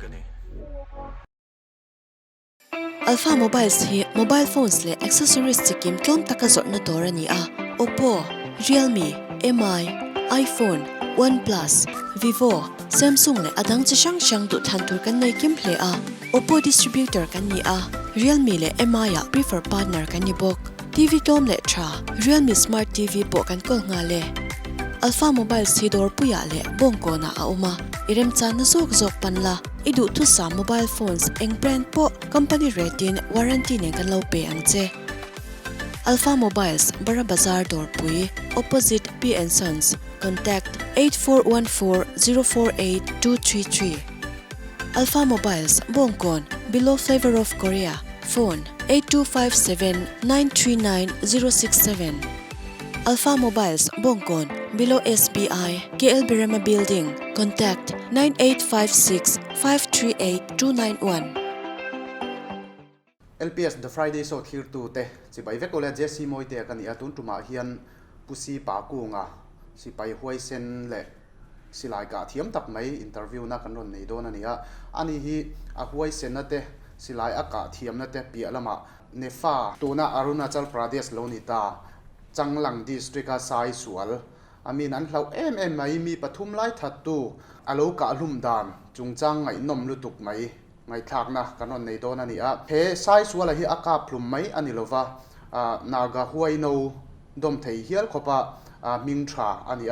กันนี่ Alpha Mobiles hi mobile phones le accessories chikim tlom taka zorna torani a Oppo, Realme, MI, iPhone, OnePlus, Vivo, Samsung le adang chi shang du thantur kan nei kim hle a Oppo distributor kan ni a Realme le MI ya preferred partner kan ni bok TV tom le tra Realme Smart TV po kan kol nga le Alpha Mobiles hi dor puya le bongko na a uma irem chan na zok panla idu thu sa mobile phones eng brand po company rating warranty ne kan lo pe ang che Alpha Mobiles Bara Bazaar Dor Pui opposite P & Sons contact 8414048233 Alpha Mobiles Bongkon below Flavor of Korea phone 8257939067 Alpha Mobiles Bongkon below SBI KL Birama Building contact 9856538291 LPS The Friday so here to te si bai vekole Jesse moi te kan ia tun tuma hian pusi pa ku nga si pai huai sen le silai ka thiam tak mai interview na kan ron nei don ania ani hi a huai sen na te silai a ka thiam na te pi alama nefa tuna Arunachal Pradesh lo ni ta Changlang district a sai sual amin an hlau em mai mi pathum lai that tu alo ka lum dan chungchang ngai nom lutuk mai ngai thak na kanon nei don ani a he sai suala hi aka plum mai ani lova naga huai no dom thei hial khopa ming tha ani a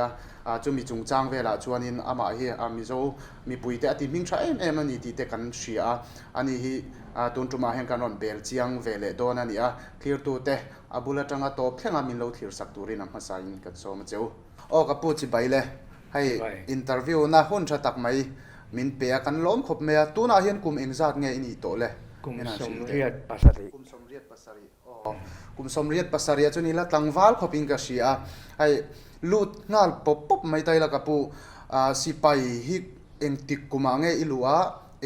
chumi chungchang vela chuanin ama hi amizo mi puite ati ming tha em ani ti te kan shia ani hi tuntuma hen kanon bel chiang vele don ani a clear tu te abula tanga top thlenga min lo thir sak turin am hasain kan so ma cheu o ka pu chi baile hai interview na hun tha tak mai min pe kan lom khop me tu na hian kum engzat nge ini to le kum somriat pasari kum somriat pasari chuni la tlangwal khopin ka sia ai lut ngal pop pop mai tai la ka pu sipai hi engtik kumange ilua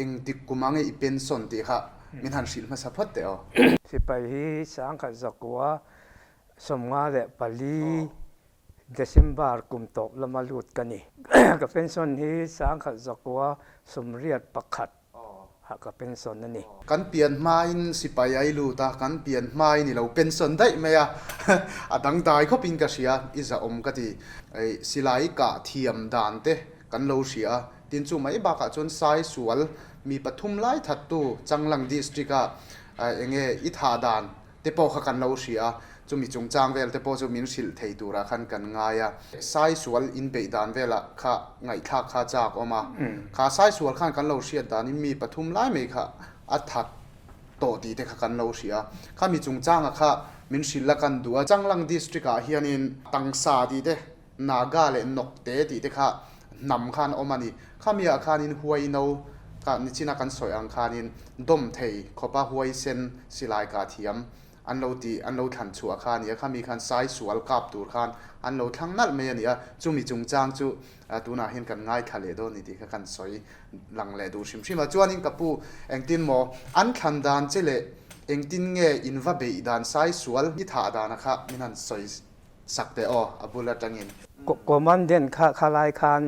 engtik kumange I pension ti kha min han sil ma saphat te o sipai hi sang kha zakwa somnga le pali December kum tok lama lut kani ka pension hi sang kha zakwa somriat pakhat ha ka pension ani kan pian main sipai ai lu ta kan pian mai ni lo pension dai me ya adang dai khopin ka sia iza om ka ti ai silai ka thiam dan te kan lo sia tin chu mai ba ka chon sai sual mi pathum lai that tu Changlang district a enge I tha dan te po kha kan lo sia chumi chungchang vel te po chu min sil thei tura khan kan ngaya sai sual in be dan vela kha ngai tha kha chak oma kha sai sual khan kan lo sia dan mi pathum lai me kha athak to ti te kha kan lo sia kha mi chungchang a kha min sil la kan duwa Changlang district a hianin tangsa ti te naga le nok te ti te kha nam khan omani kha mi a khanin huai no ka ni china kan soi ang khanin dom thei khopa huai sen silai ka thiam an lo than chu a khan ya khami khan sai sual kap tur khan an lo thang nal me ania chumi chungchang chu tuna hin kan ngai khale do ni ti kha kan soi lang le du sim sim a chuanin kapu engtin mo an khan dan chele engtin nge inva be dan sai sual ni tha dan kha minan soi sakte o abula tangin commandant khalai khan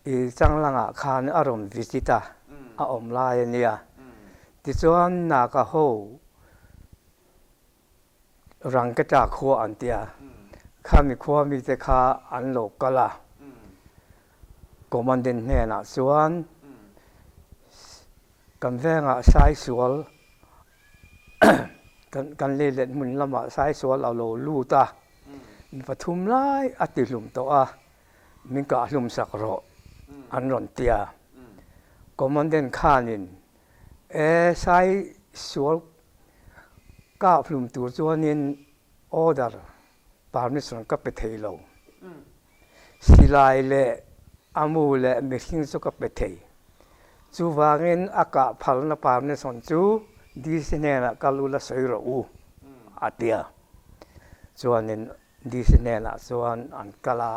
I Changlanga khan arom visita a om lai nia ti chuan na ka ho rang ka ta kho an tia khami kho mi te kha an lo kala commandant ne na chuan kan venga sai sual kan le let mun lama sai sual a lo lu ta pathum lai ati hlum to a min ka hlum sak ro an ron tia commandant khanin sai sual ka hlum tur chuanin order permission ka pe thei lo silai le amu le mixing so ka pe thei chu wangin aka phalna permission chu disinela kalula soiro u atia chuanin disinela chuan an kala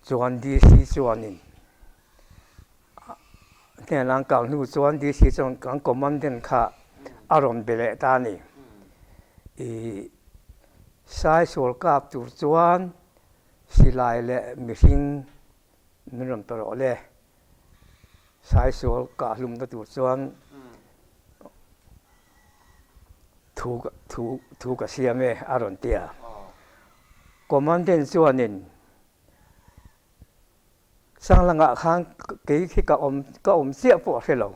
chuan DC chuanin kelang kang nu chuan DC chuan kang commandant kha aron bele ta ni sai sol kap tur chuan silai le mihring mình làm tao lệ sai số cả lùm tao tụt xuống thu cả xe mẹ aron tia có món tên xuân nên sang là ngã khang cái khi cả ôm xếp bỏ thế lâu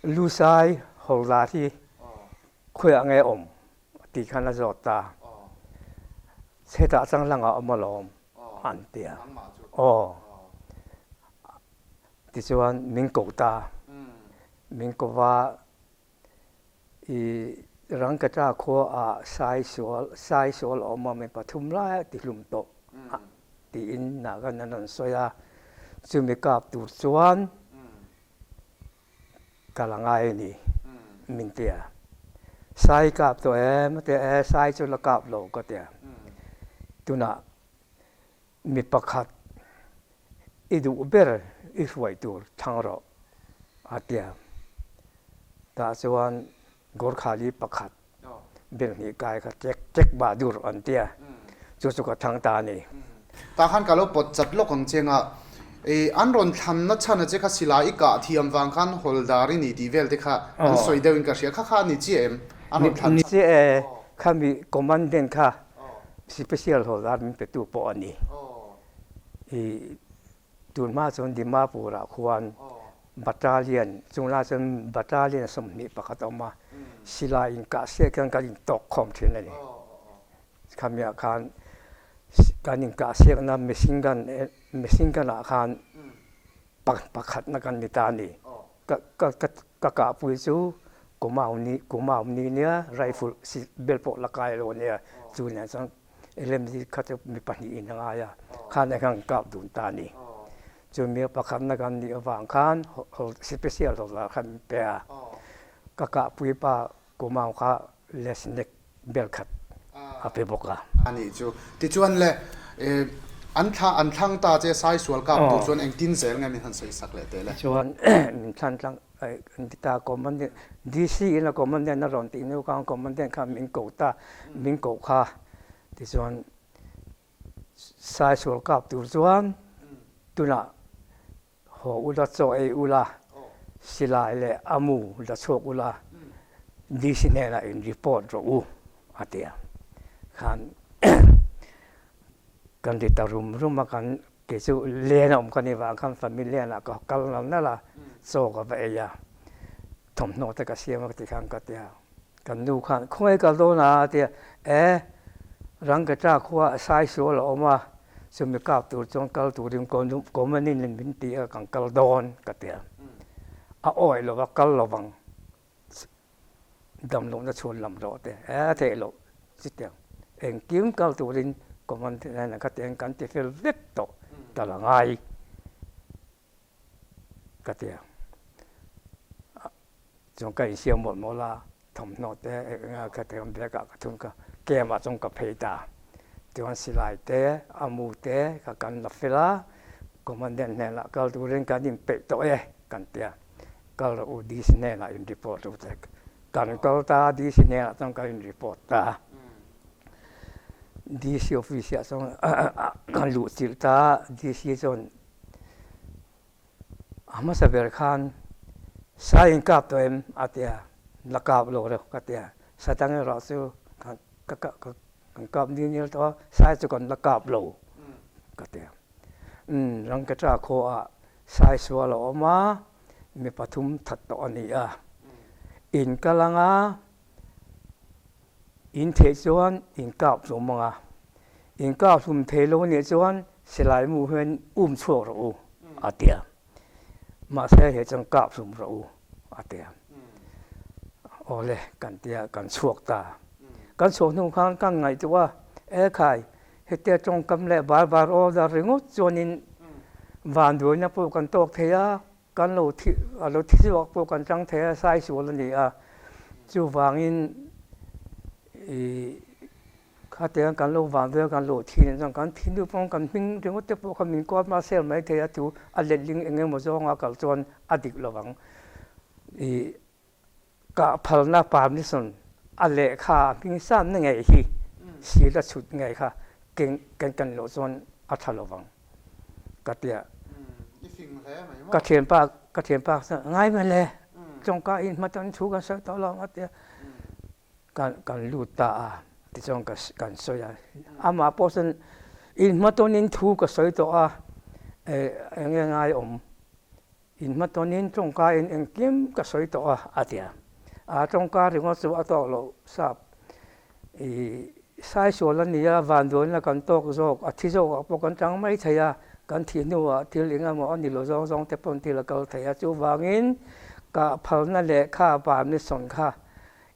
lu sai hầu là thì khuya nghe ôm thì khăn là giọt ta thế ta sang là ngã ôm lom ăn tia thì xuân mình cầu ta mình cầuว่ารังกระจาโคสายสวลออกมาเป็นปฐุมราชติลุมโตตีอินนักนันสวยจึงมีกับตูสวนกำลังไงนี่มินเตียสายกับตัวมันแต่สายจุลกับโลก็เตียตัวน่ะมีประคัดอีดูเบอร์อีสวยตัวทางเราอาเตียแต่ส่วนกอร์ขาลีประคัดเบลนี่กายก็เจ็กบาดูรอันเตียจุดสุขทางตานี่ตาขันกาลปดจัดโลกของเจงอ่ะอันรอนทำนัชนะเจ้าศิลาอีกะที่อันวังขันฮอลดารินีดีเวลเด็กค่ะอันสวยเดินกับเสียข้านี่เจมอันรอนทำนี่เจข้ามีคอมมานเดนค่ะสเปเชียลฮอลดาร์มีเป็นตัวปอนี่ตูนมาจนดิมาปูระควรบัตตาเลียนจุงลาจนบัตตาเลียนสมนิปะกัตออกมาศิลาอินกาเสียกันกันอินตกคอมเทนนี่คำนี้อาคารการอินกาเสียกันนั้นไม่สิงกันอาคารปักขัดนักการนิตานี่ก็กะปุยจูกูมาอุนี้เนี่ยไรฟุลเบลโปละกายโลเนี่ยจูเนี่ยสังเอเลมที่เขาจะมีปัญหาอินทางอายะข้าในข้างกับดุนตานี่จูมีปักขัดนักการนิวางข้านสเปเชียลตัวละขันเปียก็กะปุยป้ากูมาข้าเลสเน็กเบลขัดอาเปบกะอันนี้จูที่ชวนเลยอันทั้งตาเจ้าสายสวลกับตัวชวนเองกินเสร็จไงมีทันใส่สักเลยเตะเลยชวนมีทันทั้งอันที่ตาคอมมานเดนดีซีนะคอมมานเดนนั่นรอนตีนิ้วกลางคอมมานเดนข้ามิงกูตามิงกูข้าที่ชวนสายสวลกับตัวชวนตัวน่ะหัวอุลาโซอุลาศิลาเล่อามูอุลาโซอุลาดีซีเนี่ยนะอินรีพอร์ตรู้อาเตียขันกันที่ตารุมมากันเกี่ยวเลี้ยงกันนี่ว่ากันฟามิเลียนะก็กันเรานั่นละโซกับเอียทำโนตก็เสียมาที่ข้างกันเดียวกันดูขันคุยกันโดนอาเตียรังกระจ้าขวาสายสัวเราออกมาสมัยกับตัวจงกัลตัวริมก็มันนี่เล่นบินตีกันกัลโดนกันเดียวอ้อยเราว่ากัลระวังดำลงจะชวนลำรอเดียวเทโลสิเดียวเองกิ้มกัลตัวริมก็มันนั่นนะก็เตียงกันที่ฟิลเล็ตโตตลาดไงก็เตียงจงก็เสียหมดละทำโน้ตแต่ก็เตียงเด็กก็ทุ่งก็แกมาจงก็เพดาที่วันสิไลเตอามูเตก็กันลับเวลาก็มันเด่นเนี่ยละก็ตัวเรื่องการยิ่งเป๊ะโตกันเตียงก็เราดีสิเนี่ยละอินรีพอร์ตรู้จักกันก็ตาดีสิเนี่ยต้องการอินรีพอร์ตตาดีซีออฟฟิศส่งการลุสิลตาดีซีส่วนอามาสเบอร์ขันสายกับตัวเองอาเตียลักกับโลเรกัตเตียสตังเงราสูกันกับนี่ตัวสายจุกันลักกับโลกัตเตียรังกระจาโคอาสายสวลออกมามีปฐุมทัดตัวนี้อินกะลังอินเทจวนอินกับสมงาอินกับสมเทโลเนี่ยจวนสลายมูเฮนชั่วรู้อาเตียมาเสียเหตุจังกับสมรู้อาเตียโอเลกันเตียกันชวกตากันชวกนุ่งข้างกันไงตัวใครเหตุจงกำเล่บาร์โอดาริงจวนินวันด้วยนะพวกกันตกเทียกันเราที่ว่าพวกกันจังเทียสายสวนนี่จูวางอินข้าเตียงกันโลวางเดียวกันโลทีนจังกันทีนดูฟงกันมิงถึงว่าจะพวกกันมิงกอดมาเซลไม่เทียถูอันเล็ดลิงเองมาจ้องอาการจวนอดีตระวังกะพัลนาปามนิสันอันเล็กข้าพิงซ้ำนั่งไงฮีสีละชุดไงค่ะเก่งกันโลจวนอัฐระวัง ก็เตีย อีฟิงแท้ไหม ก็เทียนปากง่ายไปเลยจงกาอินมาตอนชูกันสักตลอดมาเตียกันลูตาที่จงกันสวยอามาพอสันอินมาตอนนี้ทูกันสวยตัวง่ายอินมาตอนนี้จงกาอินกิมกันสวยตัวอาเตียจงกาที่ว่าสุอาตัวเราทราบสายส่วนนี้วันโดนแล้วกันโตกโจกที่โจกพวกกันจังไม่ใช่กันที่นู่นที่ลิงอ่ะมันนี่เราจงแต่ปนที่เราเกาไทยจูวางินกับพลนั่นแหละข้าบานนี่สนข้า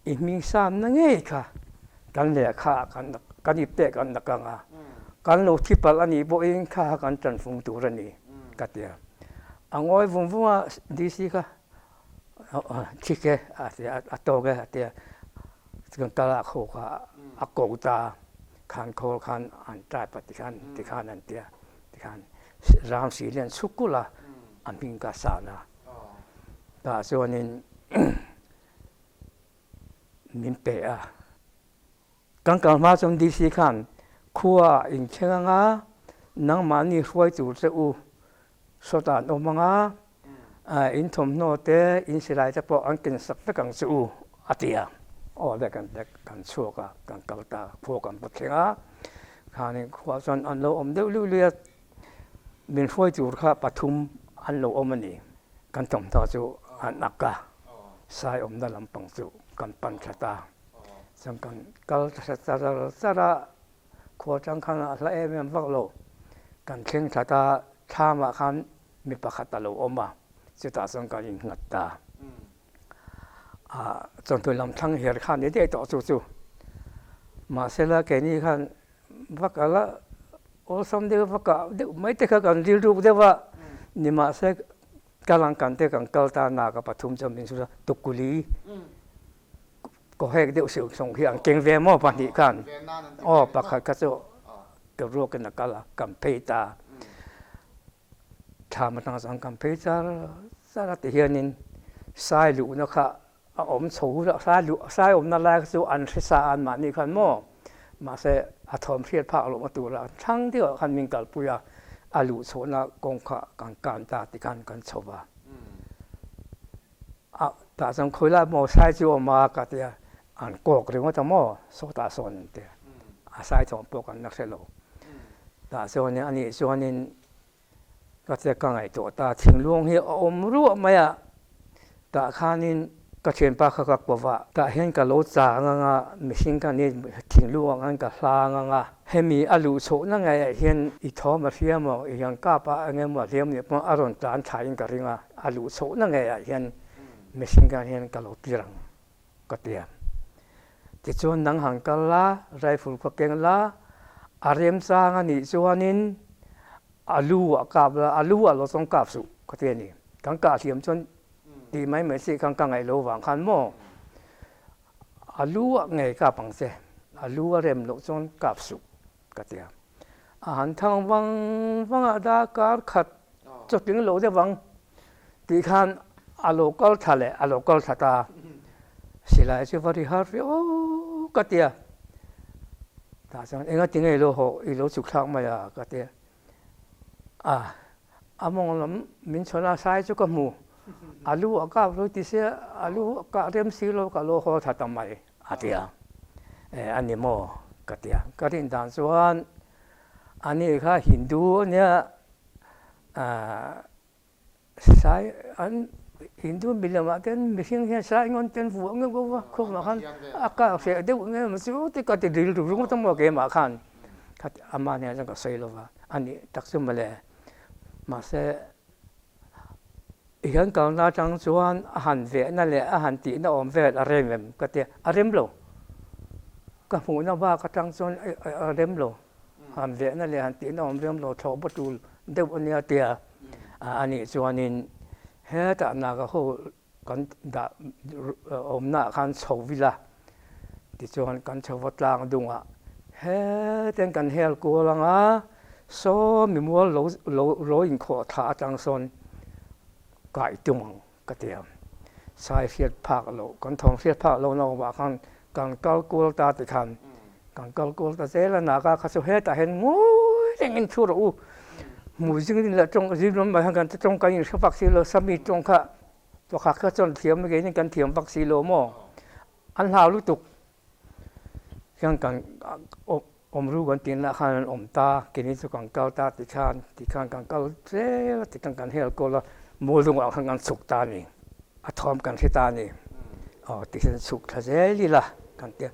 อีมีสามนั่งเองค่ะกันแหละข้ากันอีเตะกันนักงากันโลที่พลนี่บ่เองข้ากันจันฟงตัวนี่กัดเดียอังอ้อยฟุ้งว่าดีสิค่ะที่แกอาโตแกเดียกันตลาดโคค่ะอากงตาขันโคขันอันตรายปฏิขันที่ขันนั่นเดียที่ขันรามสีเลียนสุกุละอันพิงกาสานะแต่ส่วนนี้มินเปะกันมาจนดีสิขันขัวอินเชงงานังมันนี่ช่วยจูเสูสตานอมังอินทมโนเตอินสิไลจะพออันกินสักตะกังสูอาเตียเด็กกันชัวกันกัลตาพวกกันปะเทงข้านี่ขัวจนอันโลอมเดือดเลือดมินช่วยจูข้าปฐุมอันโลอมนี่กันทำต่อจูอันนักกะสายอมนั่นลำปังจูกันปันชะตาสังกันกัลสระขัวจังขันละเอเมนฟักโลกันเข่งชะตาชามาขันมีประคัตโลอมมาจุดตาสังกันยิงหัดตาจนตัวลำทั้งเหตุขันนี้ได้ต่อจู่มาเสร็จแล้วแกนี่ขันฟักละโอ้สมเด็จฟักไม่ได้กันรีรูปเดียวว่านี่มาเสกกำลังกันเตะกันกัลตานากับปฐุมจำเป็นสุดตุกุลีก็ให้เดี๋ยวสิ่งส่งเฮียงเก่งเวมอปันดีกันปักขัดกระโจกับโรคกันนักละกัมเพตาทำมาตั้งสังกัมเพตาสารติเฮียนินสายหลุนะคะอมสูสายหลุสายอมนั่นแหละสู่อันทิศอันมานี่ขันโมมาเสอัฐมเพียรพระลงมาตัวละทั้งที่ว่าขันมิงกัลปุยาอาลุโซนากงขะการตาติกันชาวบ้าแต่สังคุยละโมสายจูมากัดยาอันกอกเรื่องว่าจะโมโซตาโซนเดียสายทองปกันนักเสลแต่ส่วนนี้อันนี้ส่วนนี้ก็จะกังไอตัวตาถึงลวงเฮียอมรู้ไหมแต่ข้านี้ก็เขียนปากกับบอกว่าแต่เห็นกับโลจางไม่สิ่งกันนี้ถึงลวงอันกับลางให้มีอลุโซนั่งไงเห็นอีทอมาเทียมอย่างก้าปะเงี้ยมาเทียมเนี่ยมันอารมณ์จานชายกับเรื่องอลุโซนั่งไงเห็นไม่สิ่งกันเห็นกับโลตีรังก็เตียที่ชวนนังหังกันละไรฝุ่นก็เก่งละอารมณ์สร้างนี่ชวนนี้อลุกับละอลุเราต้องกับสุก็เตียนี่กันกาเทียมจนดีไหมเหมือนสิกังไงโลหวังขันโมอาลูไงกับปังเสอาลูเริ่มโลจนกับสุกเตียอาหารทางวังอาดาการขัดจุดถึงโลเดวังตีขันอาโลกอลทะเลอาโลกอลทะตาสิลายชิวาริฮาริโอกเตียแต่จังเองก็ถึงไงโลโหอีโลสุขทักมายากเตียอามองลำมินชนะสายจุกมูอาลูอากาศรู้ที่เสียอาลูอากาศเริ่มสีโลกาโลโหทัดทำไมอาเตียอันนี้โมกัเตียก็ที่ด่านส่วนอันนี้ข้าฮินดูเนี่ยสายอันฮินดูบิลมาเต็นมิชิงเฮียสายงอนเต็นหัวเงี้ยก็ว่าคงมาขันอากาศเสียเดี๋ยวเงี้ยมันสู้ที่ก็ติดดิลรู้ก็ต้องมาเกี่ยมาขันก็อามาเนี่ยจังก็ใส่โลว่าอันนี้ตักซุ่มมาเลยมาเสอีกอย่างก่อนเราจังส่วนอาหารเวนั่นแหละอาหารตีน่าอมเวอะไรแบบก็เตียอะไรมโลก็หูน่าว่าก็จังส่วนอะไรมโลอาหารเวนั่นแหละอาหารตีน่าอมเวมโลชอบประตูเดี๋ยวอันนี้เตียอันนี้ส่วนนี้เฮ้แต่น่าก็เขากันด่าอมน่ากันชาววิลาที่ส่วนกันชาวตลางดุงเฮ้แต่กันเฮลกูลังโซมีมัวโลอินขอท่าจังส่วนไก่ตุ่มก็เตียมสายเสียดผักโลกันทองเสียดผักโลนอกว่ากันกันเกากูตาติคันกันเกากูตาเสละนาก็ขัดเฮตาเห็นงูเรื่องอินชูรู หมู่ซึ่งนี่แหละตรงที่ล้มไปทางกันตรงกันอยู่ที่ปักซีโลสามีตรงค่ะตัวขาก็จนเถียมไม่เกี่ยนี่กันเถียมปักซีโลโมอันลาวรู้ตุกยังกันอมรู้กันตีนละข้างอมตากินนี่สุกังเกาตาติข้างกันเกาเจ้าติข้างกันเฮลโกละมูลงเอาข้างกันสุกตานี่อะทอมกันที่ตานี่ติฉันสุกทะเจลีละกันเตีย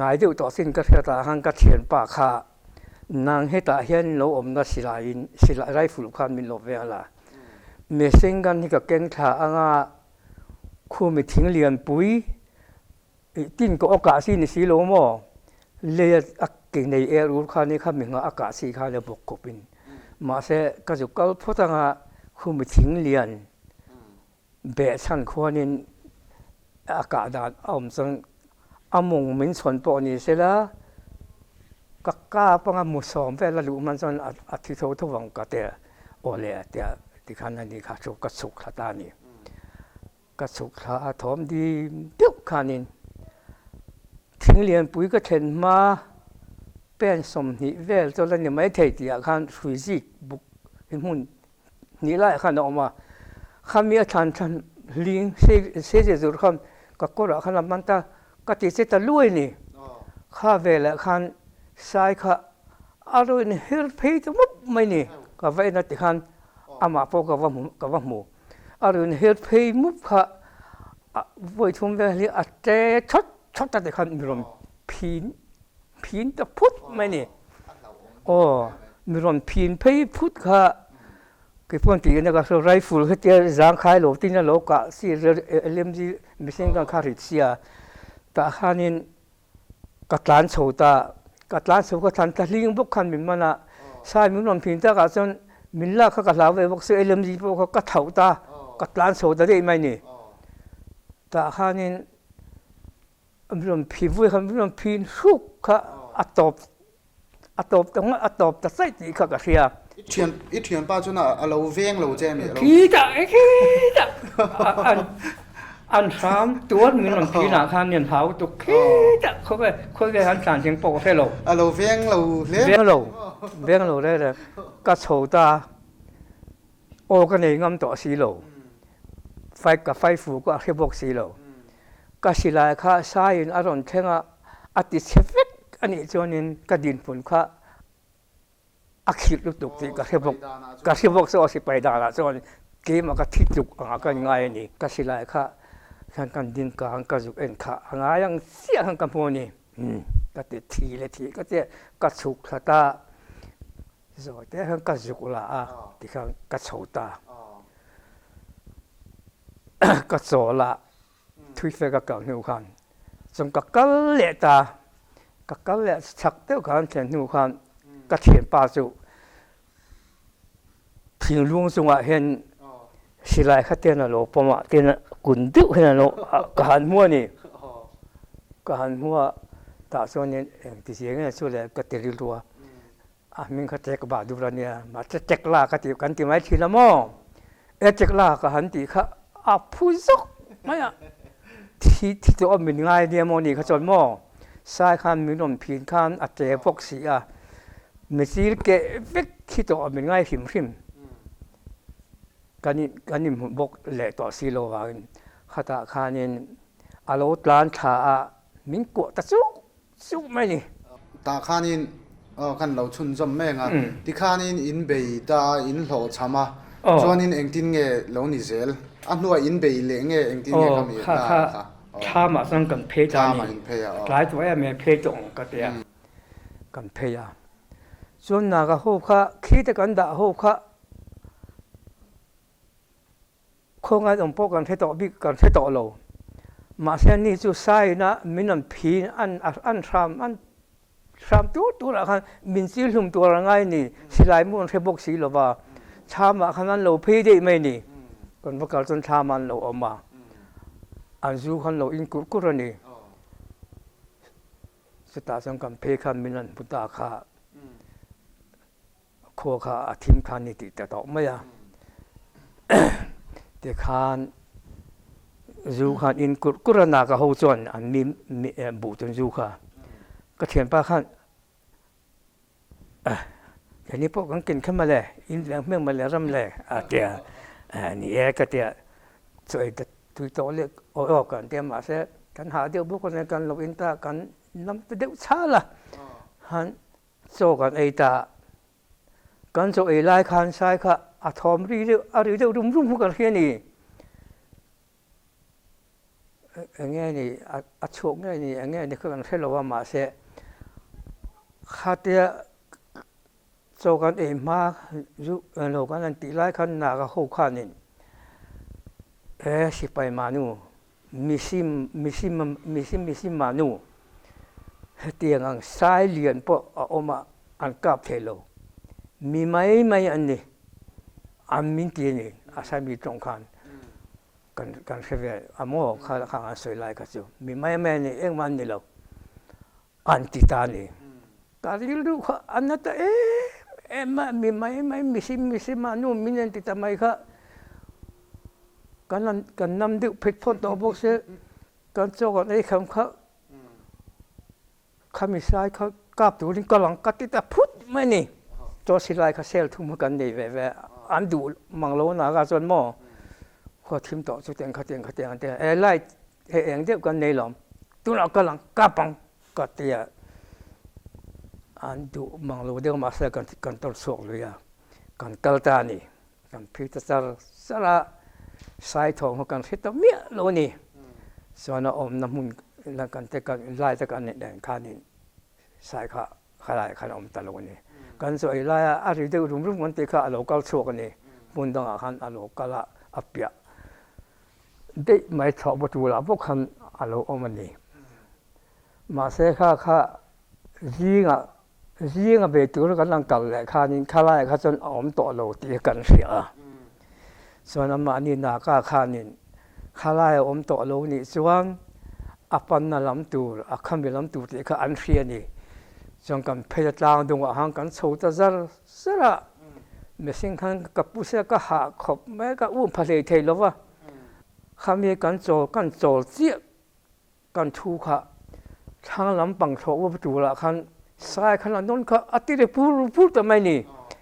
นายดูต่อสิ้นก็เท่าตาข้างก็เถียนปากขานางให้ตาเห็นเราอมนัดศิลาไรฝุ่นคันมินโลเวล่ะเมื่อสิ่งกันที่กับเก่งขาอ่างคู่ไม่ทิ้งเรียนปุ๋ยติ้นก็อากาศสินสีโลโมเลียอักเก่งในเอรูคันนี้ข้ามีงาอากาศสีข้าเลยบกกบินมาเสก็จะก็พูดต่างคู่ไม่ทิ้งเรียนเบชันควนินอากาศดานอมสังอมงมินส่วนปอนี่เสละก็กล้าปังมุสอมเวลาลูมันส่วนอาทิตย์ทุกวันก็เตะโอเล่เตะที่ขันนี้ข้าชกกระสุกขาตานี่กระสุกขาทอมดีดุขันินทิ้งเรียนปุ๋ยก็เห็นมาเป็นสมนิเวศจนแล้วไม่เทียขันฟิสิกบุกหุ่นนี่ไล่ขันออกมาข้ามีอาจารย์ลิงเสียจุดขันก็รักขันมันตาก็ติดเสตลุยนี่ข้าเวลขันสายข้าอารมณ์เฮลเพย์มุบไม่นี่ก็เวนัดขันอามาพอกับว่าหมูอารมณ์เฮลเพย์มุบข้าวัยทุ่มเวลีอาเจช็อตแต่ขันมีลมพินตะพุทธไม่นี่มีลมพินเพย์พุทธข้าคือพวกที่เนี่ยก็ไรฟูลเขาจะจางขายโลตินโลกะสิเล่มที่ไม่ใช่การขาริเสียแต่ขันินกัดล้านโซตากัดล้านโซก็ทันแต่ลิงบุกขันมิมันอ่ะใช่มินนพินตาก็จนมินล่าเขากัดลาวเวบุกเสียเล่มที่พวกเขากัดเท้าตากัดล้านโซตาได้ไหมนี่แต่ขันินมินพิวเขามินพินสุกเขาอัตบตรงนั้นอัตบแต่ใส่ตีเขาก็เสียอีเทียนป้าจุน่ะเราเวียงเราแจ้มีขี้ตาอันสามตัวมีน้ำขี้หนาข้ามเนี่ยเท้าตุกขี้ตาเขาไปหันสารเชียงโปกให้เราเวียงเราเวียงเราได้เลยก็โฉตาโอกันเองงำต่อสีเราไฟกับไฟฟูก็เรียบบอกสีเราก็สิลายข้าสายอารมณ์เท่งอติเชฟอันนี้จวนนี้ก็ดินผลข้าอักขิดลุตุกที่ก็เรียบบอกโซสิไปดาราจวนเกมก็ทิจุกก็ง่ายนี่ก็สิลายข้าทางการดินกลางก็จุกเอ็นข้าง่ายยังเสียทางกันพวกนี้ก็ติดทีเลยทีก็จะก็สุกตาสวยแต่ทางก็จุกละที่ข้างก็โฉตาก็โซละทุยเฟก็เก่าหนูคันจงก็กัลเลตาก็กัลเลสักเท่ากันเช่นหนูคันก็เทียนป่าจุพิงลุงสงเห็นสิไลขัดเตียนโลปมาเตียนกุนดุเห็นโลก็หันหัวนี่ก็หันหัวตาส่วนนี้ที่เสียงเนี่ยส่วนเลยก็เตลิรัวมิงขัดเจกบาดูรันเนี่ยมาจะเจกลาขัดติกันติไม่ทีละมั่งเจกลาก็หันติข้าผู้ซกไม่อะที่ตัวมินง่ายเนี่ยโมนี่ขจรมั่งสายขันมินนพินขันอาเจพวกเสียไม่สิเกะวิกที่ตัวมินง่ายหิมกันนี่บอกเละต่อซีโลวันข้าตาขานินอาโลตลานชามิงกัวตะซุกไม่นี่ตาขานินกันเราชุนจำแม่งที่ขานินอินเบย์ตาอินโหลชามาจวนอินเองตินเงะเราหนิเซลอันนู้นอินเบย์เลี้ยงเงะเองตินเงะก็มีชามาสังกันเพย์จานี่หลายตัวไม่เพย์ตรงก็เดียกันเพย์ส่วนนาก็หูข้าคิดกันด่าหูข้าคงไอ้ตรงพวกกันเทต่อบิ๊กกันเทต่อเรามาเส้นนี้จู่ใส่นะมินพีนอันทำตัวละกันมินซีลุ่มตัวละไงนี่สิไลมุ่งเทบกสีหรือว่าชามาขนาดเราพีได้ไหมนี่คนพวกเราจนชามันเราออกมาอันจู่ขันเราอินกุรนี่สตาสังกัมเพคันมินันพุทธาคาโคคาทิมคานิติแต่ต่อไม่อะแต่ขานจูขานอินกุรนาก็หูจวนอันมีบุตรจูขาก็เขียนป้าขัน ทีนี้พวกกันกินขึ้นมาเลยอินเดียเมืองมาเลยรำเลยเดียนี่ก็เดียสวยตุยโตเล็กออกกันเดียมาเสกันหาเดียวพวกคนในกันลงอินตากันน้ำเดียวช้าละฮันโซกันไอตากันโซไอไลคันใช่ค่ะอาทอมรีเดียวอะไรเดียวรุ่มกันแค่นี้งี้นี่อาโชกงี้นี่คือกันเทลว่ามาเสข้าเดียโซกันเองมาเรากันนั่นตีไลคันนาก็หูขันนี่สิไปมานูมิซิมมานูเตียงสายเลียนพอเอามาอันกับเทโลมีไม่อันนี้อันมินตีนี่อาศัยมีตรงกันเสียอโมข้างสวยไล่กันจูมีไม่นี่เองมันนี่เราอันติตานี่การที่รู้ว่าอันนั้นมามีไม่มิซิมานูมินันติตาไม่ค่ะกันนำดึกผิดพ้นตัวพวกเสียกันโจกันไอ้คำเขาคำมิสายเขากับตัวนี้ก็หลังกัดติดพุทธไม่นี่ตัวสิไลเขาเซลทุ่มกันนี่แบบอันดูมังโลนาการจนหม้อพอทิมต่อสุดเตียงเขาเตียงไล่เองเดียวกันในหลอมตัวเราก็หลังกับปังกัดเตียอันดูมังโลเดียวมาเสกันต้นสวกเลยกันกัลตานี่กันพิจารณาสระสายทองกันเสตเมียโลนี่ส่วนอมน้ำมุนหลังกันแต่กันไล่แต่กันเนี่ยแดงข้านี่สายข้าไล่ข้าอมตะโลนี่กันสวยไล่อะไรเดียวรุ่มกันแต่ข้าโลกัลโชกันนี่บุญต้องอาโลกัลอับเปียได้ไม่ชอบประตูละพวกคันโลอมันนี่มาเสข้ายิงไปตัวกันหลังกัลเลยข้านี่ข้าไล่ข้าจนอมต่อโลตีกันเสียส่วนมานี่นาข้านี่ข้าไล่อมต่อโลนี่ส่วนอปันน่ะลำตูคำเป็นลำตูที่ข้าอันเสียนี่จงกันเพจตางดงหางกันโซตาซาระไม่สิ่งขันกับผู้เสียก็หาขบแม้ก็อุ้มพะเลเทลวะข้ามีกันโจเจี๊ยกันทูข้าทางลำปังโชว์ประตูละขันสายขันนนข้าอติเรพูดทำไมนี่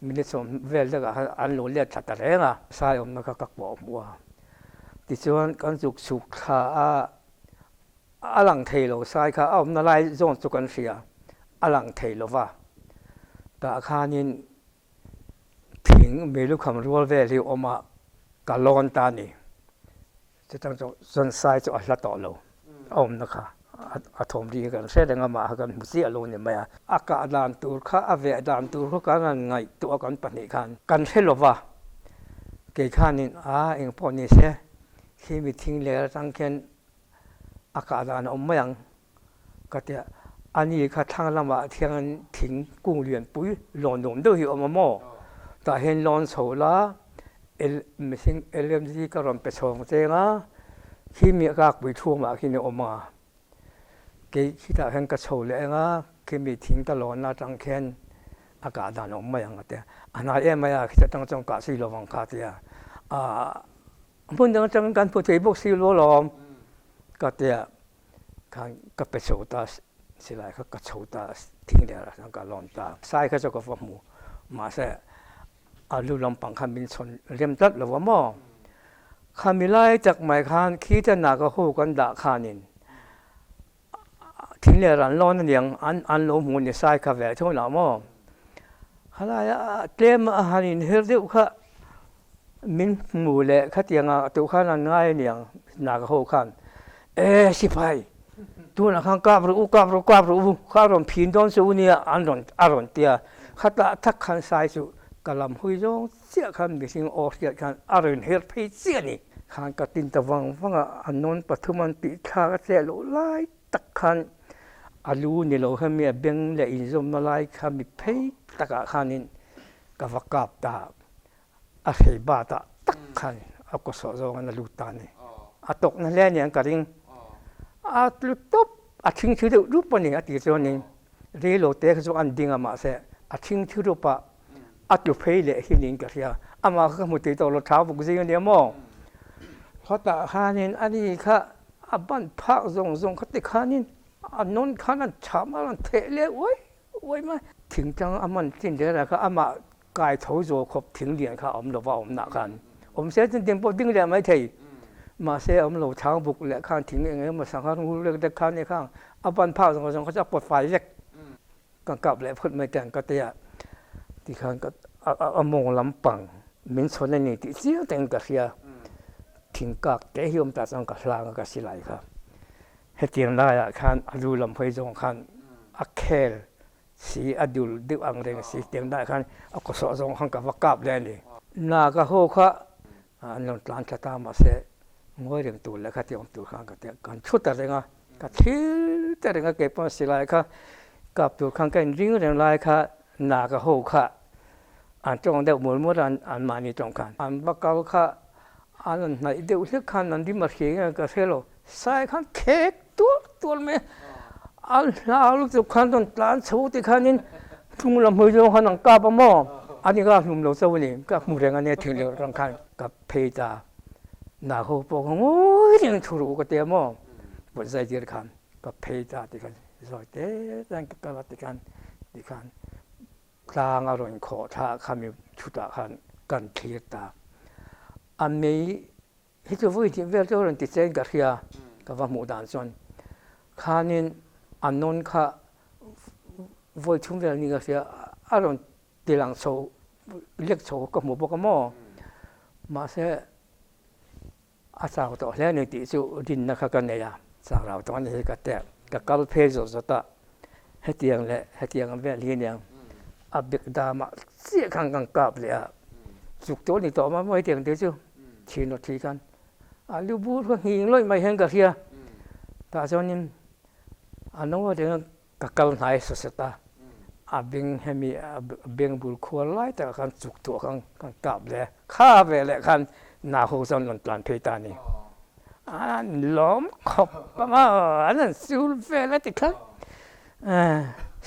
มินิสมเวลแล้วก็อันโลเลียชัดแต่แรงสายอมนักกักบอกว่าที่ส่วนกันสุขข้าอลังเทโลสายข้าเอานาลายโซนสุกันเสียอลังเทโลว่าแต่ข้านี่ถึงไม่รู้คำรัวเวลีออกมากาลอนตานี่จะต้องส่วนสายจะอัลต่อโลอมนะคะอาทอมดีกันเสด็จมากันมุสีอโลเนี่ยไม่อากาศดานตูข้าอเวดานตูเขากันไงตัวกันปนิกันเทโลว่าเกี่ยข้านี่เองพอนี่เสียที่มีทิ้งเลยตั้งแค่อากาศดานอมไม่ยังก็เดียอันนี้ข้าทางลำบากเที่ยงทิ้งกุ้งเรียนปุ้ยหลอนหนุ่มด้วยหิวมาหม้อแต่เห็นหลอนโซล่าไม่ใช่เรื่องที่ก็รำไปชมเจ้าที่มีอากาศไปทั่วมาที่นี่ออกมาคิดว่าเห็นกระโชกเลยคือมีทิ้งตลอดน่าจังแค้นอากาศดานออกมาอย่างเดียวอันนั้นไม่คิดจะต้องการสิ่งระวังขาดเนี่ยพูดถึงจังการพูดถึงพวกสิ่งระวังก็เดียวการก็ไปโชว์ตาสิไรเขาก็โชว์ตาทิ้งเดียวแล้วก็ลอนตาสายเขาจะก็ฟังมูมาเสลูลำปังคำบินชนเรียมตัดหรือว่าหม้อคำมิไลจากหมายคานคิดจะหนักก็หูกันด่าคานินทิ้งเลยรันร้อนนั่นยังอันลมหูเนี่ยสายข้าแหวนช่วยหนาหม้ออะไรเตรียมอาหารอินเฮร์ดิวค่ะมินหมูเละข้าเตียงตัวข้านั่นง่ายเนี่ยหนักก็หูกันสิไปตัวนักขังกาบรู้ข้ารอนพินดอนสูเนี่ยอันรอนเตียข้าตาทักขันสายสูกลำหุยจงเสียขันมิสิงออกเสียขันอารมณ์เฮร์พีเสียนี่ขันกตินตะวังฟังอันนนปฐุมันติข้าเสียโลไล่ตักขันอาลูนี่เราให้มีเบงเลอินซมมาไล่ขันมีเพย์ตักขันนินกับวักกับตาอาเฮบาตาตักขันเอาก็สอดส่งนันลูตานี่ตกนั่นแหละเนี่ยกระดิ่งลุตบทิ้งชื่อรูปนี่ติดตัวนี่เรื่องโลเตะก็อันดิ่งมาเสียทิ้งชื่อรูปอยู่เพลย์หินินกันเสียมาก็มุดตัวรถเท้าบุกซิงเนี่ยมั่งเพราะแต่ข้านี่อันนี้ข้าบ้านพักส่งเขาติดข้านี่อันนั้นข้านั้นฉามันเทเลโอ้ยมา停张阿们进来了，阿妈盖头做可停连卡，我们就话我们那看，我们现在定不定了没提，嘛些我们路长บุก了看停เงี้ยมาสังขารรู้เรื่องเด็ก看เนี่ยข้างอาบันพาสองคนเขาจะปลดไฟเล็กกันกลับแล้วพูดไม่แต่งก็เตะที่ข้างก็มองลำปังมินชนนี่ที่เสียแต่งก็เสียทิ้งกักแต่หิมตาสังกัดลางก็สิไหลครับเหตุการณ์ได้ข้างดูลำไฟจงข้างอักเคลสีอดูลดิวอังเรงสีเตียงได้ข้างอักษรจงข้างกับวักกับเลยนี่นาก็โหค่ะอันนั้นหลานชะตามาเสงวยเรื่องตัวแล้วค่ะที่องตัวข้างก็เตะกันชุดแต่เรื่องก็ทิ้งแต่เรื่องเก็บมาสิไหลค่ะกับตัวข้างกันริ้งเรื่องไรค่ะนาก็โหค่ะอันจงเดียวเหมือนอันมานี่ตรงกันอันบักเกาค่ะอันไหนเดี๋ยวเลือกขันอันที่มาเขียนก็เสร็จแล้วใส่ขันเค้กตัวไม่อันเราลูกจุกขันตอนร้านชูที่ขันนี้ทุ่งลำพูจงขันอังกาบม่ออันนี้ก็หุ่มเราเจ้านี่ก็หมู่แรงอันนี้ถึงเดียวตรงกันกับเพจาหน้าเขาบอกโอ้ยยังถูกก็เตี้ยม่อบนใจเดียร์ขันกับเพจาที่ขันสอยเต้ตั้งกระติกันที่ขันกลางอารมณ์ขอท่าคำมีชุดขันกันเทียตาอันนี้ที่จะวิ่งที่เวลาเราติดเส้นกับเฮียกับว่าหมู่ด่านส่วนข้านี่อันนั้นข้าวิ่งทุ่มเวลานี้กับเฮียอารมณ์ตีหลังโซ่เล็กโซ่กับหมู่ปกม่อมาเสียอาสาวตัวแล้วในที่สุดดินนักกันเนี่ยสาวเราตอนนี้ก็แต่กับกัลเพจสุดตาให้เตียงและให้เตียงเวลานี้เนี่ยอับเบิกดามาเสียขังกังกับเลยจุกตัวนี่ต่อมาไม่เตียงเดียวจู่ชีนทีกันลูกบูก็หิงเลยไม่เห็นกับเฮียแต่ส่วนนี้อันนั้นว่าเดี๋ยวกับกัลไหนสุดตาอับเบิงให้มีเบิงบุญควรไล่แต่กันจุกตัวกันกับเลยข้าไปเลยกันนาโฮซันหลังปลานเพตานี่อันล้อมขบประมาอันนั้นสูลเฟลติคัน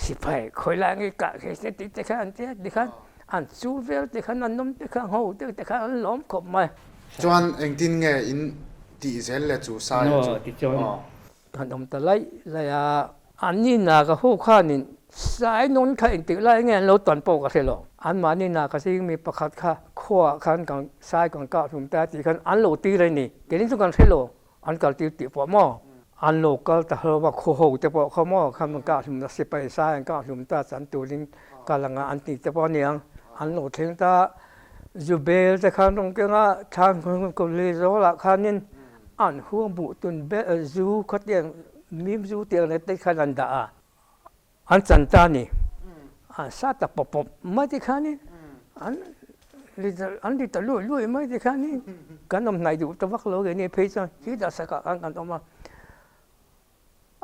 สิไปคอยล้างอีกะเคสติดคันเตี้ยติคันอันสูลเฟลติคันอันนมติคันโหติคันอันล้อมขบมาจวนเองตินไงอินตีเซลเลจูไซติจวนกันอมตะไลเลยอันนี้นาก็โหข้านี่สายนนท์ค่ะอินติไลเงี้ยเราตอนโปก็เสร็จแล้วอันมานี่นาก็สิ่งมีประคัดค่ะขั้วขันกันสายกันก้าวถุงตาตีขันอันโลตีเลยนี่เดี๋ยวนี้ทุกคนเสร็จแล้วอันก็ตีปอหม้ออันโลก็แต่เราว่าโคโหแต่ปอข้อหม้อคำมันก้าวถุงตาสิไปสายก้าวถุงตาสันตุลิงกาลังอันตีแต่ปอเนี่ยอันโลถึงตาจูเบลแต่ขันตรงเกงทางคนก็เลยรู้ละขันนี้อันหัวบุตุนเบลจูขัดเตียงมีจูเตียงในติขันอันดาอันจันทานี่อันซาตาปบไม่ได้ขันนี่อันที่ตะลุยไม่ได้ขันนี่กันนำไหนดูตะวักโลกนี่เพย์ซันที่จะสักกันกันออกมา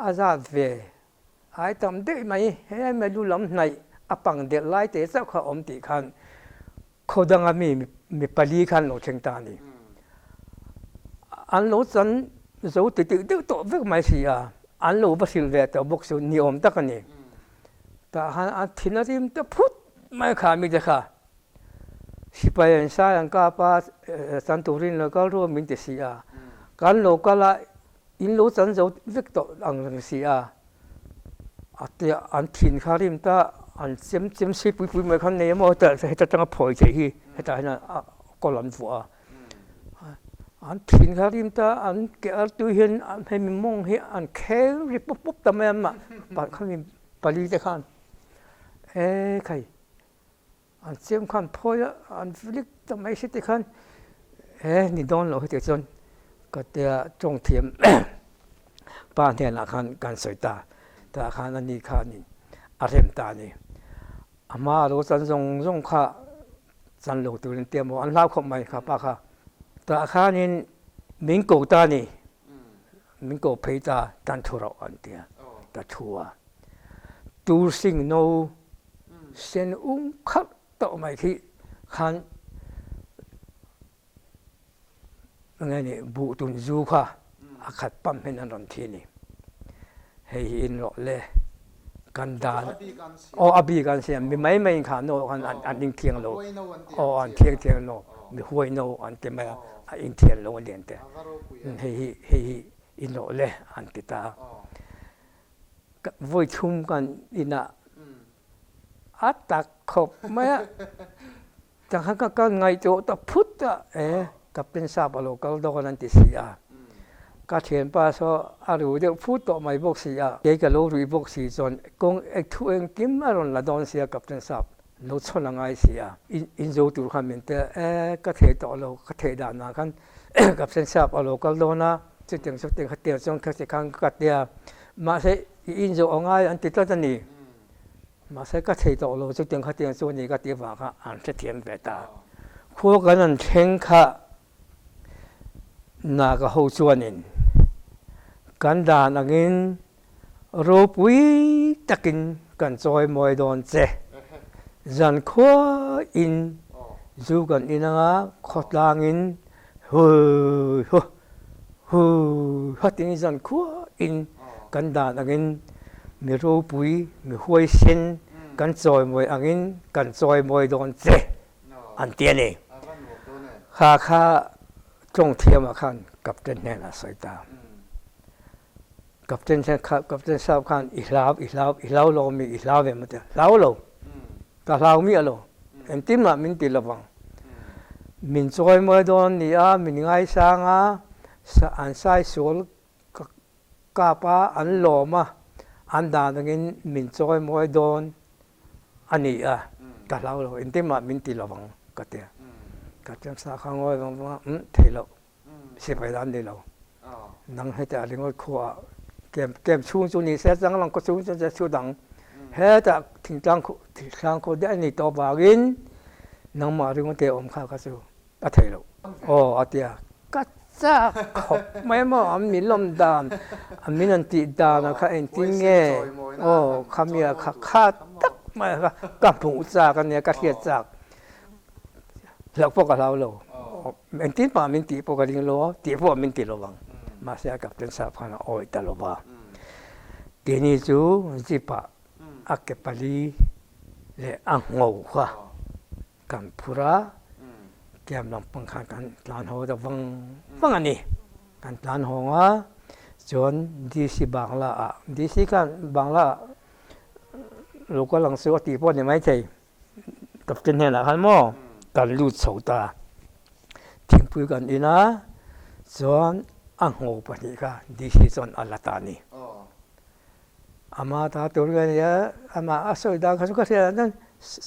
อาซาเวไอ้ทำได้ไหมให้ไม่รู้ลำไหนอปังเด็ดไล่เตะสักข้าอมติขันเขาดังมีปลีขันโลเชงตานี่อันโลสันจะติดตัวเวกไม่เสียอันโลบสิลเวตบุกสุนิอมตะกันนี่แต่อันที่นั่นที่มันพูดไม่ขาดมิเดค่ะสิไปยันสายันก้าป้าสันตุรินแล้วก็รู้มินเตเสียการโลกาละอินโลสันจะวิกตอังเสียอันที่ขาริมตาอันเซมสิปุยไม่คันเนี่ยมั่วแต่ให้จะตั้งพอยใจให้แต่ให้น่ะก็หลันฝัวอันที่ขาริมตาอันเกี่ยวตัวเห็นอันให้มีมองเห็นอันแข็งริบปุ๊บแต่ไม่มาปากเขามีปลีแต่ขันใครอันเสียงขันพอยอันฟลิกทำไมสิแต่ขันนี่โดนเราเหตุจนก็เดี๋ยวจงเทียมป้าเนี่ยละขันการสวยตาแต่ขันอันนี้ขันนี่อารมณ์ตานี่อามาเราสันทรงข้าสันโลตัวเตรียมอันเล่าเข้ามาค่ะป้าค่ะแต่ขันนี่มิงโกตานี่มิงโกเพตาตันทุเราอันเดียตัดทัวตูสิงโนเซนอุ้งขัดต่อมาที่ขันไงนี่บุตุนจูค่ะอาขัดปั๊มให้นันรันทีนี่ให้อินหล่อเลยกันดานอบีกันเสียมีไม่ขันโนอันยิงเทียงโลอันเทียงโลมีหัวโนอันเต็มไปอินเทียงโลเดียนแต่ให้อินหล่อเลยอันติตาวิ่งชุ่มกันอินะ อัตตะขบไหมจังหันก็ไงโจตะพุทธกับเป็นซาบอโลก็ดอกนันติเสียก็เขียนป้าsoอารูเดียวพูดต่อไม่บอกเสียเกี่ยวกับโลกรีบอกสีจนกงเอกทุเองกิมอารมณ์ละดอนเสียกับเป็นซาบโลกชนละไงเสียอินโจตุคำเป็นแต่ก็เทต่อโลกก็เทดานากันกับเป็นซาบอโลก็โลนะจุดถึงสุดถึงขัดเดียวจงขัดสิขังขัดเดียวมาใช้อินโจเอาง่ายอันติดตัวนี้มาใช้ก็เทต่อโลจุดถึงขัดเดียวส่วนนี้ก็เดียวว่าก็อันเทียมเวตาคู่กันนั้นเช่นค่ะนาก็หูชวนินกันดานอันรูปวิตะกินกันจอยมวยโดนเจจันขั้วอินจูกันอินngaขดลางอินฮัดอินจันขั้วอินกันดานอันมีรูปวิมีห้วยเส้นกันจอยมวยอันกันจอยมวยโดนเจอันเตียนี่ข้าจงเทียมอาคารกับเจนแน่ละสายตากับเจนทราบขันอีกแล้วเรามีอีกแล้วแบบนั้นเราแต่เรามีอะไรเอ็มติมละมินติละวังมินจอยมาโดนนี่มินไงสังอันใส่ส่วนกาปะอันหล่อมาอันดานงั้นมินจอยมาโดนอันนี้แต่เราเอ็มติมละมินติละวังก็เดียก็จะสักครั้งว่าเทโลเสียไปด้านเดียวนั่งให้แต่เรื่องขวาเกมช่วงจุนี้เสร็จจังหลังก็ช่วงจะช่วงดังเฮ้แต่ถึงจังคนได้นี่ตัวบากินนั่งมาเรื่องเตะอมข้าวก็สู้ก็เทโลอาเดียก็จะขบไม่มาอันมีลมดานอันมีนันติดานนะคะเอ็นติ้งเงี้ยคำเมียขาดตักมากับผู้จากกันเนี่ยก็เขียนจากหลักพวกเราโลเอ็นติป่ามินติพวกเราโลตีพวกมินติโลวังมาเสียกับเป็นสาพันโอ้ยตลบะทีนี้จูจิปะอักเก็บปลีและอังงูค่ะกันพูระแกมลำปังขันกันลานหัวจะฟังอันนี้กันลานหัวจนดีสิบางละดีสิกันบางละลูกก็หลังซื้อตีพวกเนี่ยไม่ใช่กับเจนเห็นอะไรมั้งกันรูดโสตาทิ้งพูดกันอีนะส่วนอังโง่ปฏิกาดิสิส่วนอัลลาตานีอามาตาตัวกันเนี่ยอามาอาศัยดังเขาสุขเสียนั่น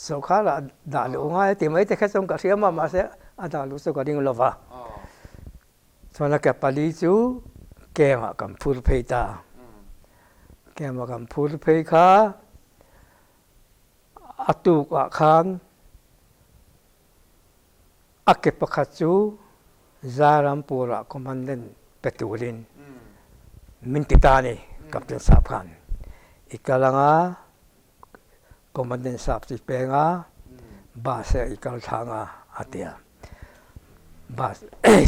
สุขาละด่าลูกง่ายที่ไม่แต่แค่ส่งกระเสียมาเสียอาด่าลูกสุขดิ่งลบะส่วนนักเก็บปลีจูแกมากันพูดเพยตาแกมากันพูดเพยข้าอัตุกะขันอักเก็บประคัตจูจารัมปูระคอมมานเดนเปตูรินมินติตานีกับเป็นสาบขันอีกลังคอมมานเดนสาบสิเปงบาเซอีกลทางอาเตียบาส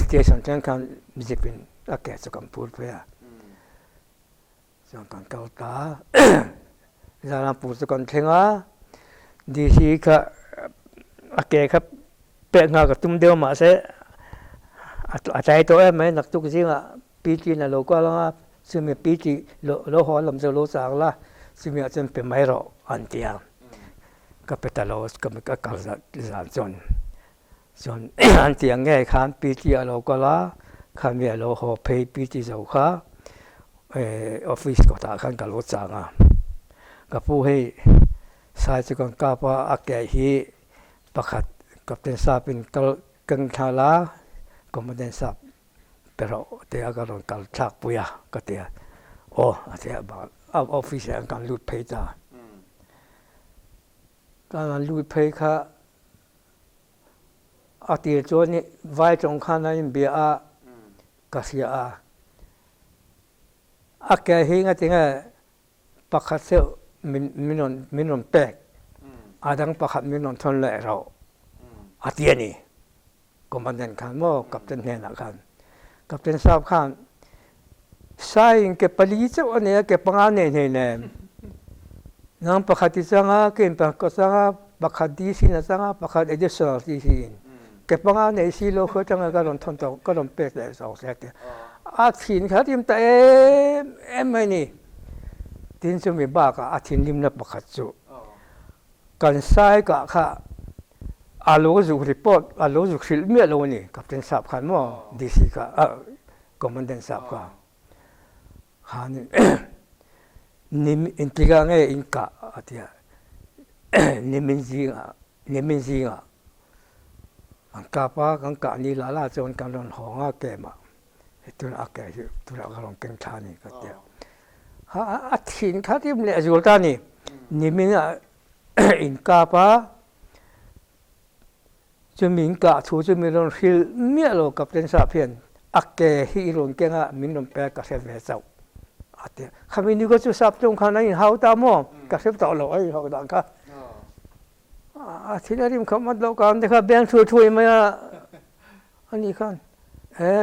เจสันเจนกันมิจิปินอักเก็บสุกัมพูดเพียจังกันเกาตาจารัมปูสุกันเทงดีซีก็อักเก็บครับเป็นงานกับตุ้มเดียวมาเสียอาใจตัวไหมนักตุกจริงปีจีน่ะเราก็แล้วซึ่งมีปีจีเราหัวลำจะเราสางละซึ่งมีอาจจะเป็นไม่รออันเดียวก็เป็นตลอดก็มีก็การสั่งจนอันเดียงง่ายขันปีจีเราก็ละขันมีเราหัวเพย์ปีจีเราค่ะออฟฟิศก็ตาขันก็เราสางก็ผู้ให้สายจะกันกับว่าอาแก่ฮีประคัดกับเป็นซาเป็นกังทาลาก็ไม่ได้ทราบแต่เราเดี๋ยวก็ต้องการชักปุยก็เดี๋ยวเดี๋ยวบอกออฟฟิศการลุดเพย์ตาการลุดเพย์ค่ะอาทิตย์จวนนี้ไว้ตรงข้างนั้นเบียก็เสียอาแกเฮงก็ถึงประคัดเซลมินนแปกอาดังประคัดมินนทนเลยเราอาทิตย์นี้ก็มันเดินขันโม่กับเจนเห็นขันกับเจนทราบขันใช่เก็บปลีเจ้าอันนี้เก็บปังอันนี้เนี่ยนั่งประคัดที่สังอาเก็บปังก็สังอาประคัดดีสินะสังอาประคัดเอเดสร์ดีสิเก็บปังอันนี้สิโลเขาจังก็ลงทนต่อก็ลงเป็ดเลยสองเซตอาทิตย์เขาทิมแต่ไม่นี่ทินจะมีบ้าก็อาทิตย์นิมนับประคัดจุ กันไซกะค่ะอาลูจุกรีพอร์ตอาลูจุกสิลเมียโลนี่กับเป็นสับขันมั่วดีสิกะคอมมานเดนสับกะฮานี่นิมอินทิกาเงอินกะอาทิยานิมินซิงะอังกาปะกังกะนี่ลาลาจนกันรอนหองอาเกมาตุนอาเกตุนอากาลองเก่งทานี่ก็เดียวฮะอาทินข้าที่มันเลยจุลตานี่นิมินอินกาปะจะมีอินกะทูจะมีรอนฮิลเมียโลกับเป็นสาเพียนอาเกฮิรอนเก่งอะมินรอนเปกะเซเวเจ้าอาทิยาคำนี้ก็จะสับตรงข้างในเฮาตามอกับเซฟต่อโลไอ้เฮาดังค่ะทีนี้ริมขมัดเราการเด็กเบี้ยช่วยมาอันนี้กัน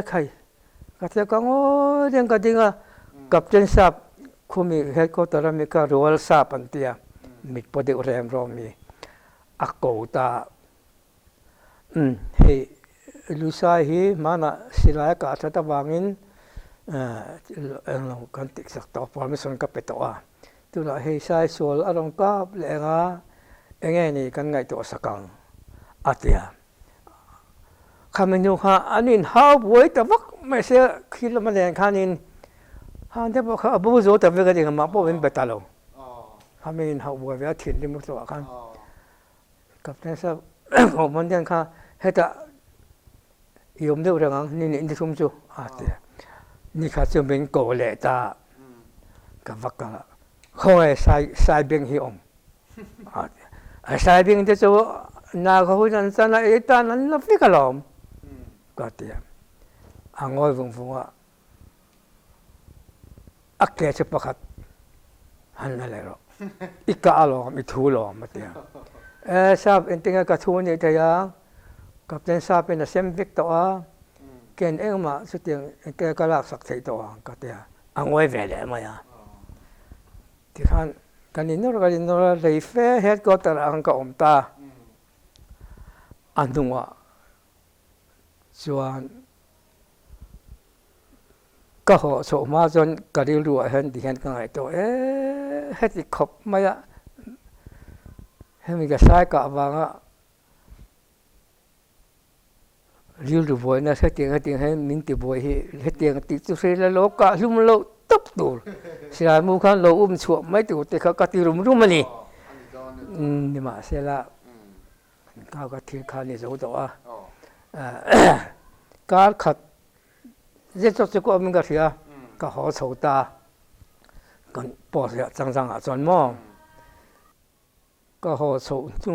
ใครก็จะกังวลเรื่องกันจริงอ่ะกับเจนซับคุมีเฮดก็ตระมีการรัวซับอันเดียมิดพอดีอุเรมรอมีอักโกตาเฮลุซาฮีมานะสิลายกาศตะวางินเรากันติดสักต่อพอไม่สนกับเป็ดตัวตัวละเฮซายโซลอารมณ์กับเลงาเองนี่กันไงตัวสักกังอาทิยาคำนี้ค่ะอันนี้ฮาวบวยแต่ว่าไม่ใช่คิดแล้วมันแรงขานินฮาวเดี๋ยวเขาบูโซแต่เวกเดียงมาพอเป็นเบต้าโลคำนี้ฮาวบวยเวลาถิ่นที่มุสลิมกันกับนั่นสับของมันเดียงค่ะเฮต้ายมเดียวกันนี่นี่ที่ทุ่มจูอาทิยานี่ข้าจะเป็นโกเลต้ากับวักกะเขาไอ้สายเบียงฮิอมsabi ng Diyos, nakahunan sana ita ng lafi kalom. Katiya. Ang oy funga. Akya sa pakat. Hanalero. Ikaalo, itulo, matiya. Sabi, hindi nga katuni tayo. Kapten sabi na sembik to ken ma, sutiyang, hindi nga kalaksak sa ito katiya. Ang oy vele, maya. Tikan, kanino reife headquarter ang kaumta anunga chuan ka ho so ma jon karilu hen di hen kangai to heti khop maya hemi ga sai ka awanga rilu boy na setting hen min ti boy hi hetiang ti tu se la lo ka lum lo tấp đủ, sẽ mua khăn lâu chuột mấy tủ thìเขาตีรุมมันนี่นี่มาเสร็จแล้วเขาก็ทิ้งข้าวนี่รู้ตัวการขัดเรื่องจุดก็มันก็เสียก็หอโฉตากันปอดเสียจังจนมองก็หอโฉจู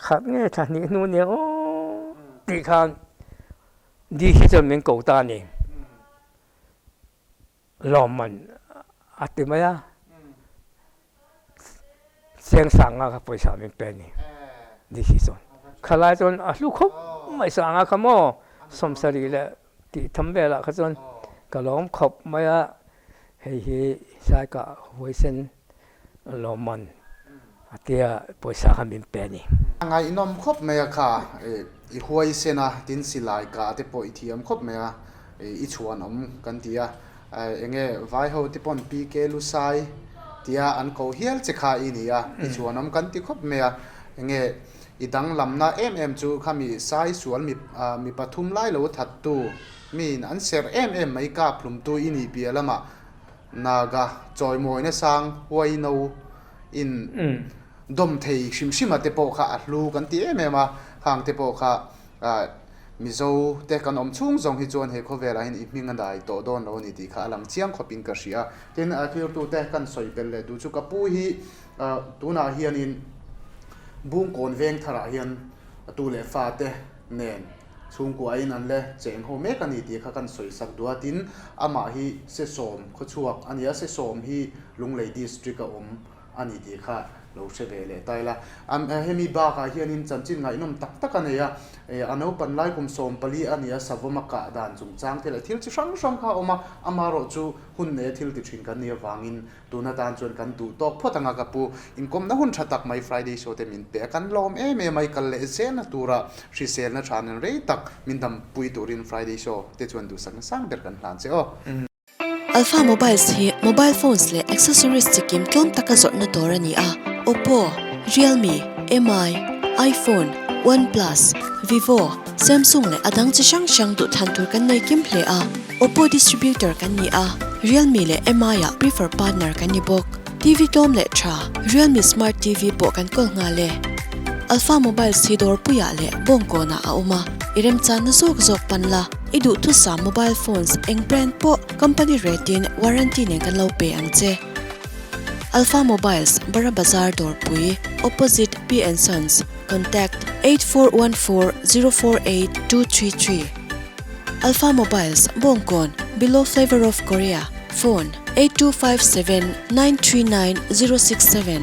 ขัดเนี่ยท่านนี้นู่นเนี่ยดีขันดีที่จะเป็นกูตานี่ลอมมันอาทิตย์มั้ยเสียงสั่งอะไปสามีเป็นนี่ดิสิส่วนขลายจนลูกเขาไม่สั่งอะขโมยสมศรีเลยที่ทำเวลาเขาจนก็ล้อมขบไม่อะเฮ้ยใช่ก็หัวเส้นลอมมันอาทิตย์ไปสามีเป็นนี่ไงน้อมขบไม่อะค่ะอีหัวเส้นอะดินสิลายก็อาทิตย์ไปที่อมขบไม่อะอีชวนกันที่อะเองไว้เขาที่ปนปีเกลุไซที่อันเขาเฮียลจะขาอินี่อีชวนกันที่คบเมียเองอีดังลำน่าจูขามีไซส่วนมีปฐุมไล่เราถัดตูมีอันเserไม่กล้าพลุมตัวอินี่เปียละมานากาจอยมวยในสังไว้นูอินดมเทยชิมมาเตโปค่ะลูกันที่มาห่างเตโปค่ะมิโซเด็กกันชุ่งส่งให้จวนให้เขาเวลาเห็นอีกมีเงินได้โตโดนเรานี่ดีค่ะลำเชียงขบินกระเสียเห็นที่เราตัวเด็กกันสวยเป็นเลยดูชุกปูฮีตัวน่าเฮียนินบุ้งโกนเวงทาราเฮียนตัวเล็บฟ้าเตเน่นช่วงกว่านั้นเลยเจ๋งโฮเมกันนี่ดีค่ะกันสวยสักตัวตินอามาฮีเสสมเขาชวกอันนี้เสสมฮีลุงเลยดิสตริกอันนี้ดีค่ะเราเชื่อเลยแต่ละเฮมีบ้าค่ะเฮียนินจันจินไงน้องตักกันเนี่ยอันนั้นปันไล่กุมสมปลีอันนี้สาวมักกะด่านจุงจ้างที่ละที่จะช่างค่ะออกมาอามาโรจูหุ่นเนี่ยที่ติดชินกันเนี่ยวางินตัวนาดานจวนกันดูตอกพ่อตั้งกับปูอินคอมนั่งหุ่นชัดตักไม่ฟรายเดย์โชว์เต็มินเปะกันลมไม่กันเลยเซนตัวระชีเซลนะชานันเรย์ตักมินทำปุยตัวรินฟรายเดย์โชว์เตจวนดูสังเดอร์กันหลานเสียAlpha Mobiles hi mobile phones le accessories chikim tlom taka zot na dor ani a Oppo Realme, MI, iPhone, OnePlus, Vivo, Samsung le adang chi sang du than tur kan nei kim hle a. Oppo distributor kan ni a. Realme le MI a prefer partner kan ni bok. TV tom le tra. Realme Smart TV po kan kol nga le. Alpha Mobile Sidor puya le bongko na a uma. Irem chan na zok panla. Idu tu sa mobile phones eng brand po company rating warranty ne kan lo pe ang che. Alpha Mobiles Bara Bazar Dorpui opposite P & Sons. Contact 8414-048-233. Alpha Mobiles Bongkon below Flavor of Korea. Phone 8257-939-067.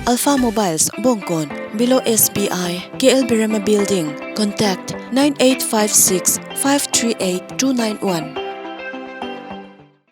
Alpha Mobiles Bongkon below SBI KL Birama Building. Contact 9856-538-291.